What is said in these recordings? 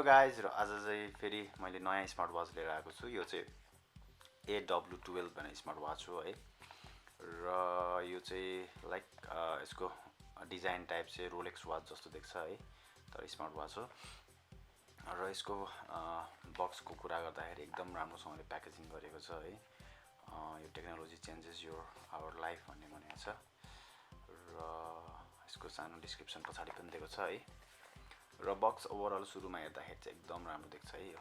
Guys र आज चाहिँ फेरि मैले नयाँ स्मार्ट वाच लिएर आएको छु। यो चाहिँ AW12 भन्ने स्मार्ट वाच हो है। र यो चाहिँ लाइक यसको डिजाइन टाइप चाहिँ रोलेक्स वाच जस्तो देख्छ है, तर स्मार्ट वाच हो। र यसको बक्सको कुरा गर्दाखेरि एकदम राम्रोसँगले प्याकेजिङ गरेको छ है। यो technology changes your our life भन्ने भनेको छ। र यसको सानो डिस्क्रिप्सन पछाडि पनि दिएको छ है। र बक्स ओभरअल सुरुमा हेर्दाखेरि चाहिँ एकदम राम्रो देख्छ है यो।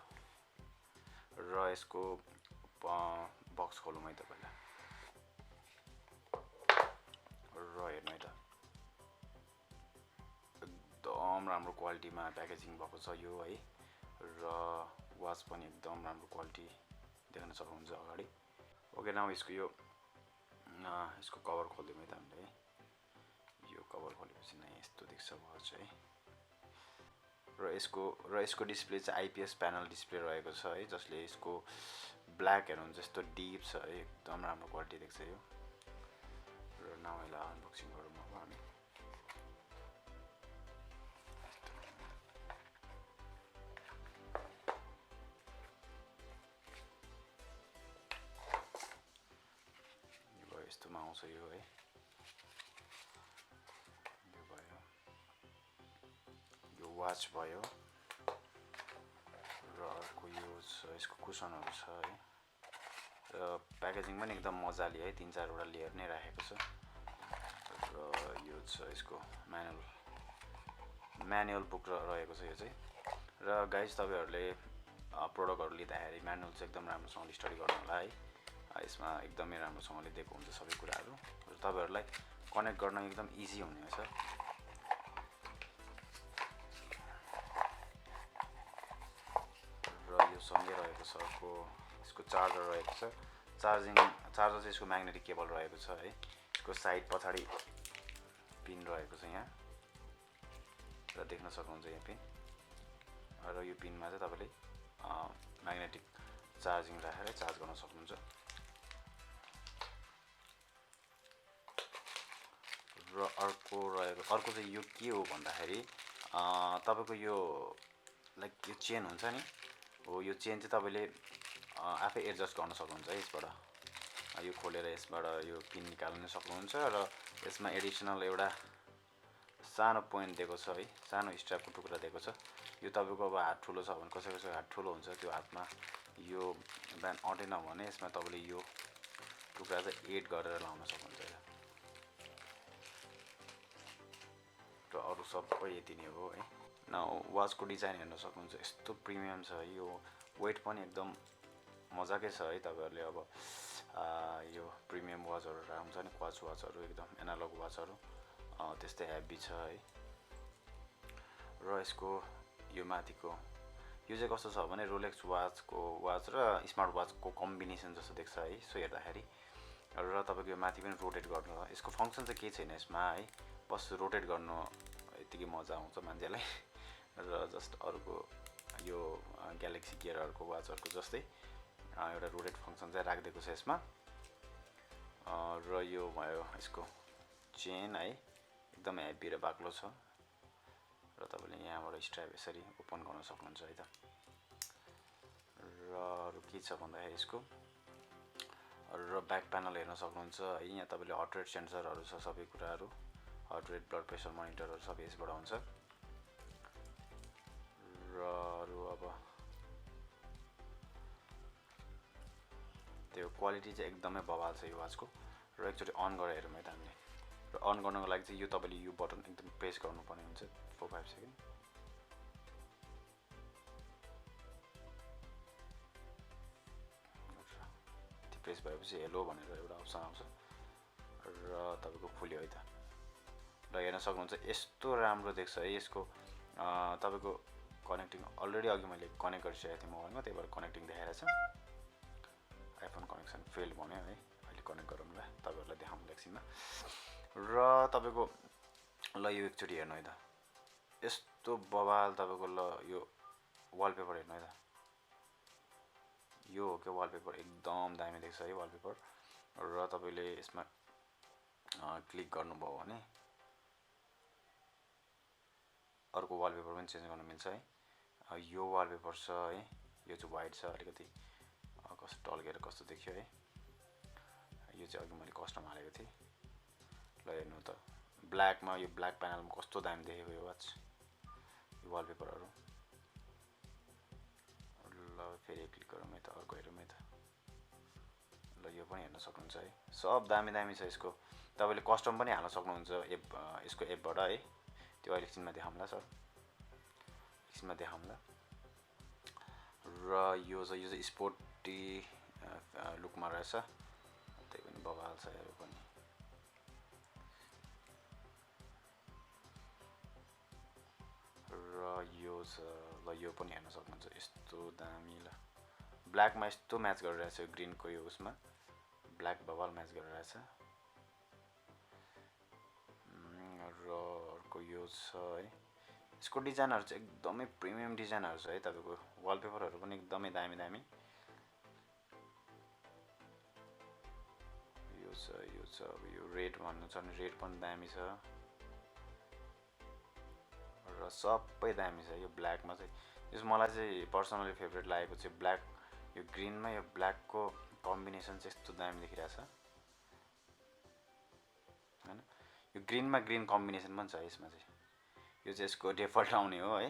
र यसको बक्स खोलौँ है तपाईलाई। र हेर्नु है त, एकदम राम्रो क्वालिटीमा प्याकेजिङ भएको छ यो है। र वाच पनि एकदम राम्रो क्वालिटी देख्न सक्नुहुन्छ अगाडि। ओके, नाउ यसको कभर खोलिदिउँ है त हामीले है। यो कभर खोलेपछि नै यस्तो देख्छ वाच है। र यसको डिस्प्ले चाहिँ आइपिएस प्यानल डिस्प्ले रहेको छ है, जसले यसको ब्ल्याक हेर्नुहुन्छ यस्तो डिप छ है, एकदम राम्रो क्वालिटी देख्छ यो। र नाउ यसलाई अनबक्सिङ गरौँ अब हामी। यस्तोमा आउँछ यो है। यो भयो, यो वाच भयो। र अर्को यो छ यसको कुसनहरू छ है। र प्याकेजिङ पनि एकदम मजाले है, 3-4वटा लेयर नै राखेको छ। र यो छ यसको म्यानुअल बुक रहेको छ यो चाहिँ। र गाइज तपाईहरुले प्रोडक्टहरु लिँदाखेरि म्यानुअल चाहिँ एकदम राम्रोसँगले स्टडी गर्नु होला है। यसमा एकदमै राम्रोसँगले दिएको हुन्छ सबै कुराहरू, र तपाईहरुलाई कनेक्ट गर्न एकदम इजी हुनेछ। र यो सँगै रहेको छ यसको चार्जर रहेको छ। चार्जर चाहिँ यसको म्याग्नेटिक केबल रहेको छ है। यसको साइड पछाडि पिन रहेको छ यहाँ, र देख्न सक्नुहुन्छ यहाँ पिन। र यो पिनमा चाहिँ तपाईले म्याग्नेटिक चार्जिङ राखेर चार्ज गर्न सक्नुहुन्छ। र अर्को चाहिँ यो के हो भन्दाखेरि तपाईको यो लाइक यो चेन हुन्छ नि हो, यो चेन चाहिँ तपाईले आफै एडजस्ट गर्न सक्नुहुन्छ है। यसबाट यो खोलेर यसबाट यो पिन निकाल्न सक्नुहुन्छ। र यसमा एडिसनल एउटा सानो पोइन्ट दिएको छ है, सानो स्ट्र्यापको टुक्रा दिएको छ। यो तपाईको अब हात ठुलो छ भने, कसैको हात ठुलो हुन्छ, त्यो हातमा यो ब्यान्ड अटेन भने यसमा तपाईले यो टुक्रा चाहिँ एड गरेर लाउन सक्नुहुन्छ। र अरु सबै यति नै हो है। नाउ वाचको डिजाइन हेर्न सक्नुहुन्छ, यस्तो प्रिमियम छ है। यो वेट पनि एकदम मजाकै छ है। तपाईहरुले अब यो प्रिमियम वाचहरु हुन्छ नि, क्वाच वाचहरु, एकदम एनालग वाचहरु त्यस्तै हेभी छ है। र यसको यो माथिको यो चाहिँ कस्तो छ भने रोलेक्स वाच र स्मार्ट वाचको कम्बिनेसन जस्तो देख्छ है सो हेर्दाखेरि। र तपाईको यो माथि पनि रोटेट गर्नु, यसको फंक्सन चाहिँ केही छैन यसमा है, बस रोटेट गर्नु यतिकै मजा आउँछ मान्छेलाई। र जस्ट अरुको यो ग्यालेक्सी गियरहरुको वाचहरुको जस्तै एउटा रोटेट फंक्सन चाहिँ राखिदिएको छ यसमा। र यो भयो यसको चेन है, एकदम हेभी र बाक्लो छ। र तपाईले यहाँबाट स्ट्र्याप यसरी ओपन गर्न सक्नुहुन्छ है त। र अरु के छ भन्दाखेरि यसको र ब्याक प्यानल हेर्न सक्नुहुन्छ है। यहाँ तपाईले हार्ट रेट सेन्सरहरु छ, सबै कुराहरु, हार्ट रेट, ब्लड प्रेसर मोनिटरहरु सबै यसबाट हुन्छ। र अरु अब त्यो क्वालिटी चाहिँ एकदमै बवाल छ यो वाचको। र एकचोटी अन गरेर हेरौँ है त हामीले। र अन गर्नको लागि चाहिँ यो तपाईले यो बटन एकदम प्रेस गर्नुपर्ने हुन्छ 4-5 सेकेन्ड। प्रेस भएपछि हेलो भनेर एउटा अप्सन आउँछ। र तपाईको खुल्यो है त। र हेर्न सक्नुहुन्छ यस्तो राम्रो देख्छ है। यसको तपाईको कनेक्टिङ अलरेडी अघि मैले कनेक्ट गरिसकेको थिएँ मोबाइलमा, त्यही भएर कनेक्टिङ देखाइरहेछ। आइफोन कनेक्सन फेल भन्यो है। अहिले कनेक्ट गरौँ ल, तपाईहरुलाई देखाउँ एकछिनमा। र तपाईको ल यो एकचोटी हेर्नु है त, यस्तो बवाल तपाईको ल यो वालपेपर हेर्नु है त। यो हो के वालपेपर, एकदम दामी देख्छ है वालपेपर। र तपाईले यसमा क्लिक गर्नुभयो भने अर्को वालपेपर पनि चेन्ज गर्न मिल्छ है। यो वालपेपर छ है, यो चाहिँ वाइट छ, अलिकति कस्तो टल्केर कस्तो देखियो है। यो चाहिँ अघि मैले कस्टम हालेको थिएँ। ल हेर्नु त ब्ल्याकमा, यो ब्ल्याक प्यानलमा कस्तो दामी देखेको यो वाच, यो वालपेपरहरू। ल फेरि क्लिक गरौँ है त, अर्को हेरौँ है त। ल यो पनि हेर्न सक्नुहुन्छ है, सब दामी दामी छ। यसको तपाईँले कस्टम पनि हाल्न सक्नुहुन्छ एप, यसको एपबाट है। त्यो अहिले एकछिनमा देखाउँला सर, एकछिनमा देखाउँला। र यो चाहिँ स्पोर्टी लुकमा रहेछ, त्यही पनि बवाल छ यो पनि। र यो छ, ल यो पनि हेर्न सक्नुहुन्छ, यस्तो दामी। ल ब्ल्याकमा यस्तो म्याच गरिरहेछ, ग्रिनको यो उसमा ब्ल्याक बवाल म्याच गरिरहेछ। र अर्को यो छ है, यसको डिजाइनहरू चाहिँ एकदमै प्रिमियम डिजाइनहरू छ है। तपाईँको वालपेपरहरू पनि एकदमै दामी दामी। यो छ अब यो रेड भन्नु छ भने रेड पनि दामी छ, र सबै दामी छ। यो ब्ल्याकमा चाहिँ यस मलाई चाहिँ पर्सनली फेभरेट लागेको चाहिँ ब्ल्याक, यो ग्रिनमा यो ब्ल्याकको कम्बिनेसन चाहिँ यस्तो दामी देखिरहेछ हैन। यो ग्रिनमा ग्रिन कम्बिनेसन पनि छ यसमा चाहिँ, यो चाहिँ यसको डिफल्ट आउने हो है।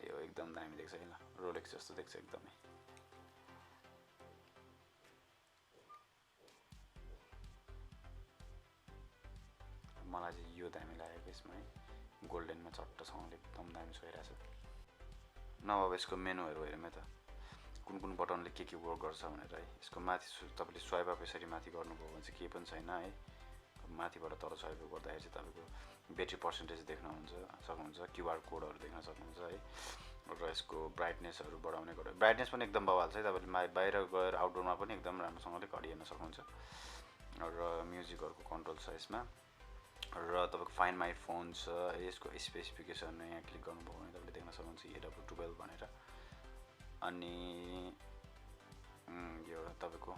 यो एकदम दामी देख्छ है। ल रोलेक्स जस्तो देख्छ एकदमै। मलाई चाहिँ यो दामी लागेको यसमा है, गोल्डनमा चट्टसँगले एकदम दामी छोइरहेछ। नभए अब यसको मेनुहरू हेरौँ है त, कुन कुन बटनले के वर्क गर्छ भनेर है। यसको माथि तपाईँले स्वाइप अप यसरी माथि गर्नुभयो भने चाहिँ केही पनि छैन है। माथिबाट तल स्वाइप अप गर्दाखेरि चाहिँ तपाईँको ब्याट्री पर्सेन्टेज देख्न सक्नुहुन्छ, क्युआर कोडहरू देख्न सक्नुहुन्छ है। र यसको ब्राइटनेसहरू बढाउने गरेर, ब्राइटनेस पनि एकदम बवाल छ है। तपाईँले बाहिर गएर आउटडोरमा पनि एकदम राम्रोसँगले घडी हेर्न सक्नुहुन्छ। र म्युजिकहरूको कन्ट्रोल छ यसमा। र तपाईँको फाइन्ड माई फोन छ, यसको स्पेसिफिकेसन यहाँ क्लिक गर्नुभयो भने तपाईँले देख्न सक्नुहुन्छ AW12 भनेर। अनि यो तपाईँको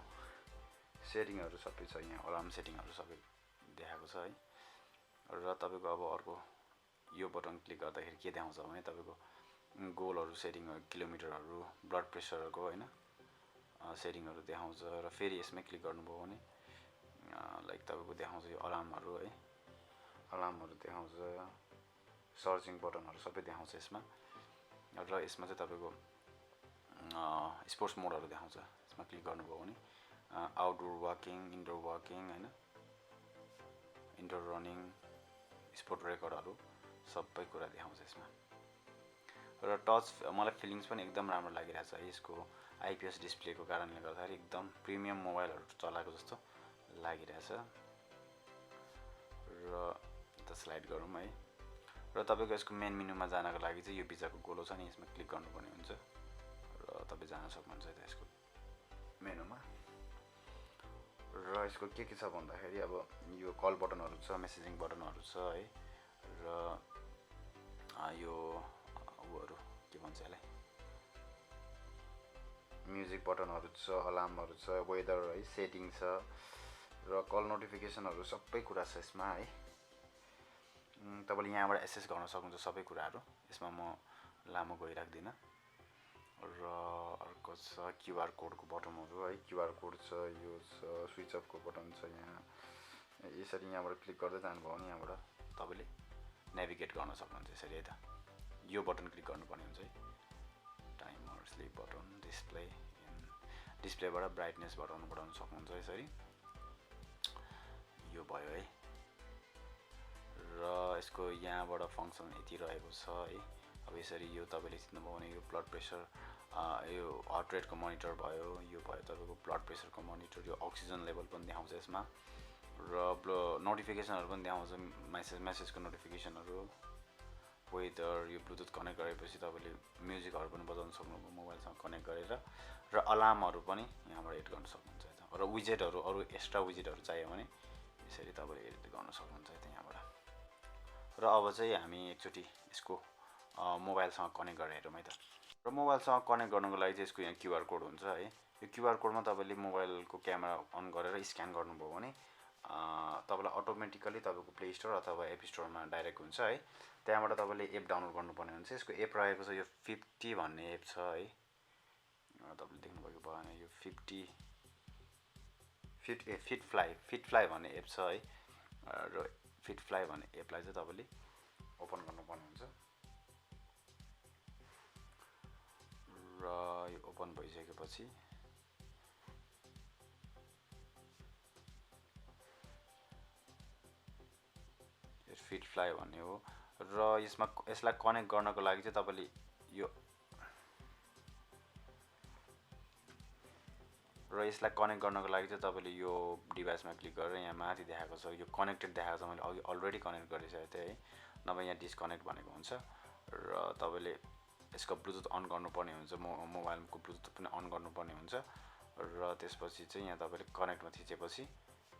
सेटिङहरू सबै छ यहाँ, अलार्म सेटिङहरू सबै देखाएको छ है। र तपाईँको अब अर्को यो बटन क्लिक गर्दाखेरि के देखाउँछ भने तपाईँको गोलहरू सेटिङहरू, किलोमिटरहरू, ब्लड प्रेसरहरूको होइन सेटिङहरू देखाउँछ। र फेरि यसमै क्लिक गर्नुभयो भने लाइक तपाईँको देखाउँछ यो अलार्महरू है, अलार्महरू देखाउँछ, सर्चिङ बटनहरू सबै देखाउँछ यसमा। र यसमा चाहिँ तपाईँको स्पोर्ट्स मोडहरू देखाउँछ। यसमा क्लिक गर्नुभयो भने आउटडोर वाकिङ, इन्डोर वाकिङ होइन, इन्डोर रनिङ, स्पोर्ट रेकर्डहरू सबै कुरा देखाउँछ यसमा। र टच मलाई फिलिङ्स पनि एकदम राम्रो लागिरहेछ है। यसको आइपिएस डिस्प्लेको कारणले गर्दाखेरि एकदम प्रिमियम मोबाइलहरू चलाएको जस्तो लागिरहेछ। र त स्लाइड गरौँ है। र तपाईँको यसको मेन मेनुमा जानको लागि चाहिँ यो बिचको गोलो छ नि, यसमा क्लिक गर्नुपर्ने हुन्छ र तपाईँ जान सक्नुहुन्छ त यसको मेनुमा। र यसको के छ भन्दाखेरि अब यो कल बटनहरू छ, मेसेजिङ बटनहरू छ है। र यो उहरू के भन्छ यसलाई, म्युजिक बटनहरू छ, अलार्महरू छ, वेदर है, सेटिङ छ, र कल नोटिफिकेसनहरू सबै कुरा छ यसमा है। तपाईँले यहाँबाट एक्सेस गर्न सक्नुहुन्छ सबै कुराहरू, यसमा म लामो गइराख्दिनँ। र अर्को छ क्युआर कोडको बटनहरू है, क्युआर कोड छ, यो छ स्विच अफको बटन छ यहाँ। यसरी यहाँबाट क्लिक गर्दै जानुभयो भने यहाँबाट तपाईँले नेभिगेट गर्न सक्नुहुन्छ यसरी है त। यो बटन क्लिक गर्नुपर्ने हुन्छ है, टाइमर, स्लिप बटन, डिस्प्ले, डिस्प्लेबाट ब्राइटनेस बढाउनु सक्नुहुन्छ यसरी। यो भयो है। र यसको यहाँबाट फङ्सन यति रहेको छ है। अब यसरी यो तपाईँले चिन्नुभयो भने यो ब्लड प्रेसर, यो हार्ट रेटको मोनिटर भयो, यो भयो तपाईँको ब्लड प्रेसरको मोनिटर, यो अक्सिजन लेभल पनि देखाउँछ यसमा। र नोटिफिकेसनहरू पनि देखाउँछ, मेसेजको नोटिफिकेसनहरू, वेदर, यो ब्लुटुथ कनेक्ट गरेपछि तपाईँले म्युजिकहरू पनि बजाउन सक्नुभयो मोबाइलसँग कनेक्ट गरेर। र अलार्महरू पनि यहाँबाट एड गर्न सक्नुहुन्छ। र विजेटहरू, अरू एक्स्ट्रा विजेटहरू चाहियो भने यसरी तपाईँले एड गर्न सक्नुहुन्छ यहाँबाट। र अब चाहिँ हामी एकचोटि यसको मोबाइलसँग कनेक्ट गरेर हेरौँ है त। र मोबाइलसँग कनेक्ट गर्नुको लागि चाहिँ यसको यहाँ क्युआर कोड हुन्छ है। यो क्युआर कोडमा तपाईँले मोबाइलको क्यामेरा अन गरेर स्क्यान गर्नुभयो भने तपाईँलाई अटोमेटिकली तपाईँको प्ले स्टोर अथवा एप स्टोरमा डाइरेक्ट हुन्छ है। त्यहाँबाट तपाईँले एप डाउनलोड गर्नुपर्ने हुन्छ। यसको एप रहेको छ यो 50 भन्ने एप छ है, तपाईँले देख्नुभएको भएन, यो फिटफ्लाई भन्ने एप छ है। र फिटफ्लाई भन्ने एपलाई चाहिँ तपाईँले ओपन गर्नुपर्ने हुन्छ। र यो ओपन भइसकेपछि फिटफ्लाई भन्ने हो। र यसलाई कनेक्ट गर्नको लागि चाहिँ तपाईँले यो डिभाइसमा क्लिक गरेर यहाँ माथि देखाएको छ यो कनेक्टेड देखाएको छ, मैले अघि अलरेडी कनेक्ट गरिसकेको थिएँ है, नभए यहाँ डिस्कनेक्ट भनेको हुन्छ। र तपाईँले यसको ब्लुटुथ अन गर्नुपर्ने हुन्छ, मोबाइलको ब्लुटुथ पनि अन गर्नुपर्ने हुन्छ। र त्यसपछि चाहिँ यहाँ तपाईँले कनेक्टमा थिचेपछि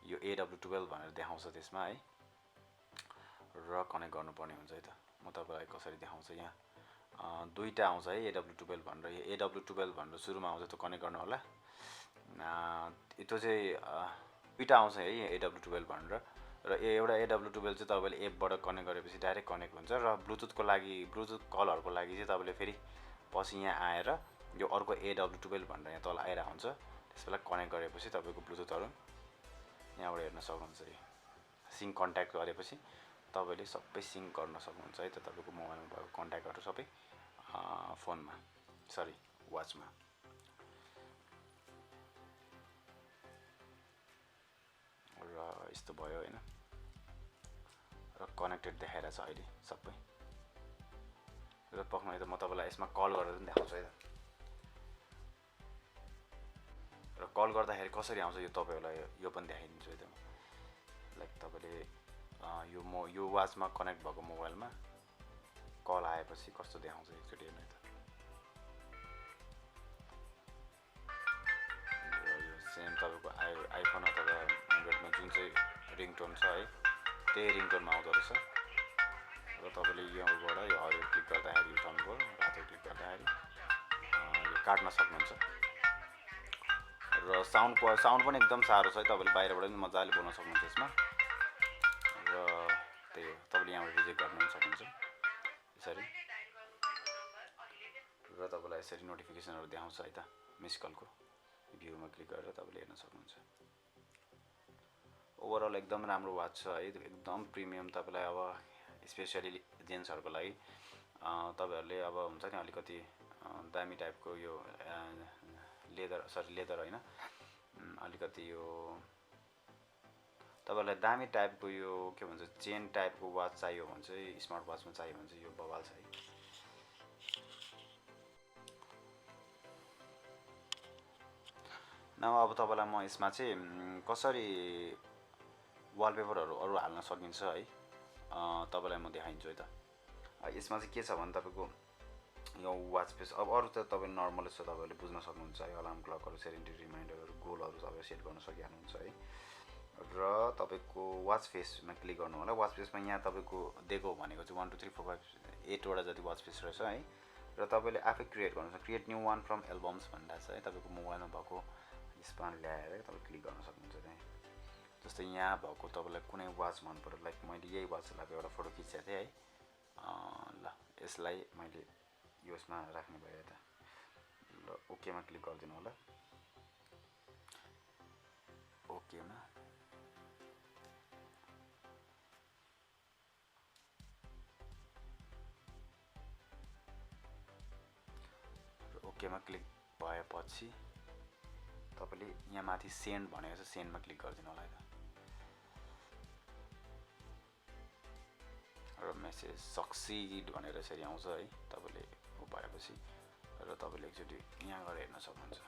यो AW12 भनेर देखाउँछ त्यसमा है, र कनेक्ट गर्नुपर्ने हुन्छ है त। म तपाईँलाई कसरी देखाउँछु, यहाँ दुईवटा आउँछ है AW12 भनेर, यो AW12 भनेर सुरुमा आउँछ, त्यो कनेक्ट गर्नु होला। त्यो चाहिँ दुईवटा आउँछ है AW12 भनेर। र एउटा AW12 चाहिँ तपाईँले एपबाट कनेक्ट गरेपछि डाइरेक्ट कनेक्ट हुन्छ। र ब्लुटुथ कलहरूको लागि चाहिँ तपाईँले फेरि पछि यहाँ आएर यो अर्को AW12 भनेर यहाँ तल आइरहेको हुन्छ, त्यसलाई कनेक्ट गरेपछि तपाईँको ब्लुटुथहरू यहाँबाट हेर्न सक्नुहुन्छ। सिङ कन्ट्याक्ट गरेपछि तपाईँले सबै सिङ गर्न सक्नुहुन्छ है त, तपाईँको मोबाइलमा भएको कन्ट्याक्टहरू सबै वाचमा। र यस्तो भयो होइन, र कनेक्टेड देखाइरहेको छ अहिले सबै। र पक्कै त म तपाईँलाई यसमा कल गरेर पनि देखाउँछु है त। र कल गर्दाखेरि कसरी आउँछ यो तपाईँहरूलाई यो पनि देखाइदिन्छु है त। लाइक तपाईँले यो वाचमा कनेक्ट भएको मोबाइलमा कल आएपछि कस्तो देखाउँछ एकचोटि हेर्नु है त। र यो सेम तपाईँको आइफोन अथवा एन्ड्रोइडमा जुन चाहिँ रिङटोन छ है, त्यही रिङटोनमा आउँदो रहेछ। र तपाईँले यहाँबाट यो हरियो क्लिक गर्दाखेरि यो टर्न भयो, रातो क्लिक गर्दाखेरि यो काट्न सक्नुहुन्छ। र साउन्ड पनि एकदम साह्रो छ है, तपाईँले बाहिरबाट पनि मजाले बोल्न सक्नुहुन्छ यसमा। र त्यही हो, तपाईँले यहाँबाट रिजेक्ट गर्न पनि सक्नुहुन्छ यसरी। र तपाईँलाई यसरी नोटिफिकेसनहरू देखाउँछ है त, मिस कलको भ्यूमा क्लिक गरेर तपाईँले हेर्न सक्नुहुन्छ। ओभरअल एकदम राम्रो वाच छ है, एकदम प्रिमियम। तपाईँलाई अब स्पेसली जेन्ट्सहरूको लागि तपाईँहरूले अब हुन्छ नि अलिकति दामी टाइपको यो लेदर होइन, अलिकति यो तपाईँलाई दामी टाइपको यो के भन्छ चेन टाइपको वाच चाहियो भने चाहिँ, स्मार्ट वाचमा चाहियो भने चाहिँ यो बवाल छ है। अब तपाईँलाई म यसमा चाहिँ कसरी वालपेपरहरू अरू हाल्न सकिन्छ है, तपाईँलाई म देखाइदिन्छु है त। यसमा चाहिँ के छ भने तपाईँको यो वाच फेस, अब अरू त तपाईँ नर्मल छ, तपाईँहरूले बुझ्न सक्नुहुन्छ है। अलार्म क्लकहरू, सेरेन्टी रिमाइन्डरहरू, गोलहरू तपाईँ सेट गर्न सकिहाल्नुहुन्छ है। र तपाईँको वाच फेसमा क्लिक गर्नु होला। वाच फेसमा यहाँ तपाईँको दिएको भनेको चाहिँ 1 2 3 4 5 8वटा जति वाच फेस रहेछ है। र तपाईँले आफै क्रिएट गर्नुहुन्छ, create new one from albums भनिरहेको छ है। तपाईँको मोबाइलमा भएको यसमा ल्याएर तपाईँ क्लिक गर्न सक्नुहुन्छ त्यहाँ। जस्तै यहाँ भएको तपाईँलाई कुनै वाच मन पऱ्यो, लाइक मैले यही वाचलाई एउटा फोटो खिचेको थिएँ है। ल यसलाई मैले यसमा राख्ने भयो यता। ल ओकेमा क्लिक गरिदिनु होला। ओकेमा ओकेमा क्लिक भएपछि तपाईँले यहाँ माथि सेन्ड भनेको छ, सेन्डमा क्लिक गरिदिनु होला है त। र मेसेज सक्सिड भनेर यसरी आउँछ है, तपाईँले भएपछि। र तपाईँले एकचोटि यहाँ गएर हेर्न सक्नुहुन्छ।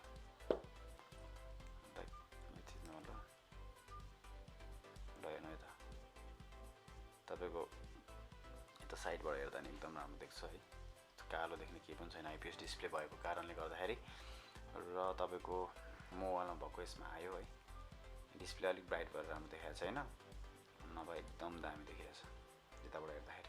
ल हेर्नु है त, तपाईँको यता साइडबाट हेर्दा नि एकदम राम्रो देख्छ है, कालो देख्ने केही पनि छैन आइपिएस डिस्प्ले भएको कारणले गर्दाखेरि। र तपाईँको मोबाइलमा भएको यसमा आयो है, डिस्प्ले अलिक ब्राइट भएर राम्रो देखाएको छ होइन, नभए एकदम दामी देखिएको छ यताबाट हेर्दाखेरि।